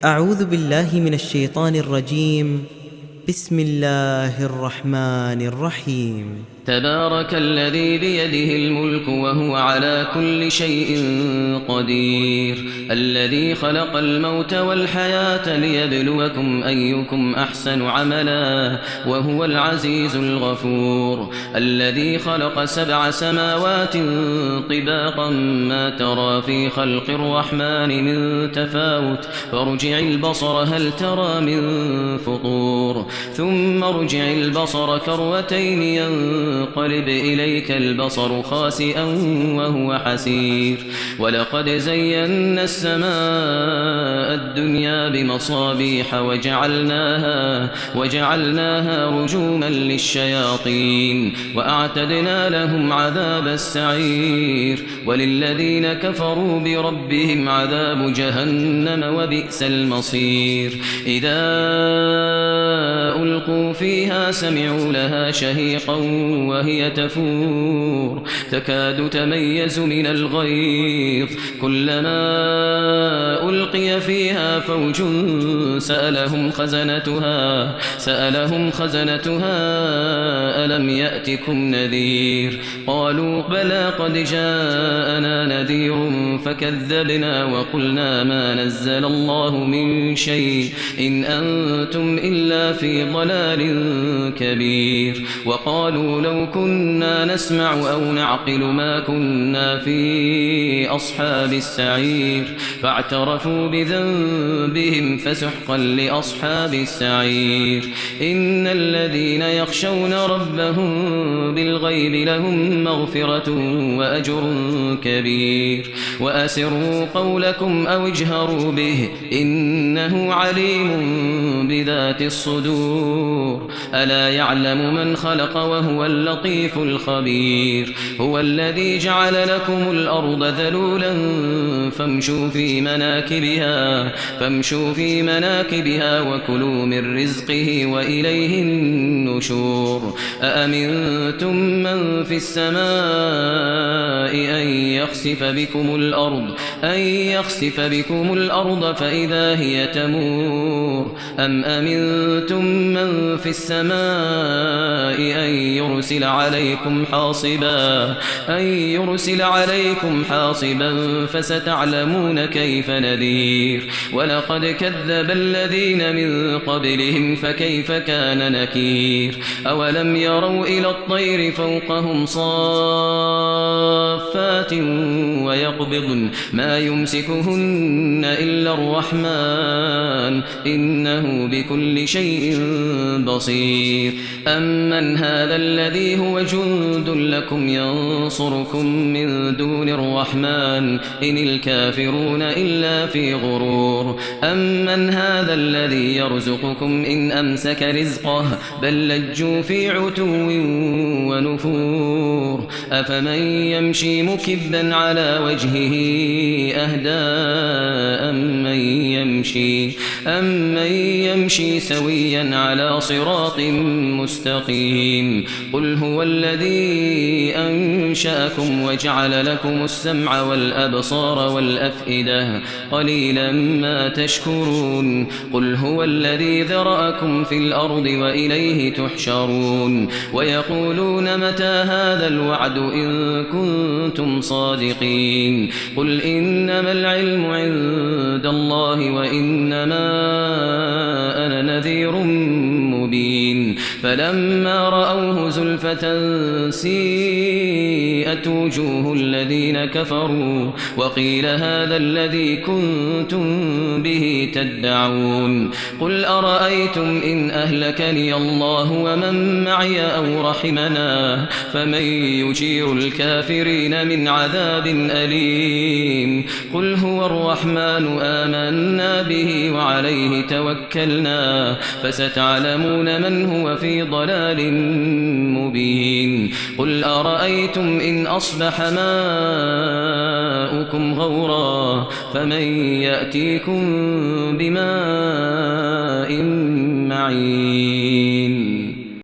أعوذ بالله من الشيطان الرجيم. بسم الله الرحمن الرحيم. تبارك الذي بيده الملك وهو على كل شيء قدير، الذي خلق الموت والحياة ليبلوكم أيكم أحسن عملا وهو العزيز الغفور، الذي خلق 7 سماوات طباقا ما ترى في خلق الرحمن من تفاوت، فارجع البصر هل ترى من فطور، ثم ارجع البصر كروتين ينقلب إليك البصر خاسئا وهو حسير، ولقد زينا السماء الدنيا بمصابيح وجعلناها رجوما للشياطين وأعتدنا لهم عذاب السعير، وللذين كفروا بربهم عذاب جهنم وبئس المصير. إذا ألقوا فيها سمعوا لها شهيقا وهي تفور تكاد تميز من الغيظ، كلما ألقي فيها فوج سألهم خزنتها ألم يأتكم نذير، قالوا بلى قد جاءنا نذير فكذبنا وقلنا ما نزل الله من شيء إن أنتم إلا في ضلال كبير، وقالوا لو كنا نسمع أو نعقل ما كنا في أصحاب السعير، فاعترفوا بذنبهم فسحقا لأصحاب السعير. إن الذين يخشون ربهم بالغيب لهم مغفرة وأجر كبير، وأسروا قولكم أو اجهروا به إنه عليم بذات الصدور، ألا يعلم من خلق وهو اللطيف الخبير. هو الذي جعل لكم الأرض ذلولا فامشوا في مناكبها وكلوا من رزقه وإليه النشور. أأمنتم من في السماء أن يخسف بكم الأرض فإذا هي تمور، أم أمنتم من في السماء أن يرسل عليكم حاصبا فستعلمون كيف نذير. ولقد كذب الذين من قبلهم فكيف كان نكير. أولم يروا إلى الطير فوقهم صافات ويقبضن ما يمسكهن إلا الرحمن إنه بكل شيء بصير. أمن هذا الذي هو جند لكم ينصركم من دون الرحمن إن الكافرون إلا في غرور. أمن هذا الذي يرزقكم إن أمسك رزقه بل لجوا في عتو ونفور. أفمن يمشي مكبا على وجهه أهدى أمن يمشي سويا على صراط مستقيم. قل هو الذي أنشأكم وجعل لكم السمع والأبصار والأفئدة قليلا ما تشكرون. قل هو الذي ذرأكم في الأرض وإليه تحشرون. ويقولون متى هذا الوعد إن كنتم صادقين. قل إنما العلم عند الله وإنما أنا نذير مبين. فلما رأوه زلفة سيئت وجوه الذين كفروا وقيل هذا الذي كنتم به تدعون. قل أرأيتم إن أهلكني الله ومن معي أو رحمنا فمن يجير الكافرين من عذاب أليم. قل هو الرحمن آمنا به وعليه توكلنا فستعلمون من هو في ضلال مبين. قل أرأيتم إن أصبح ماؤكم غورا فمن يأتيكم بماء معين.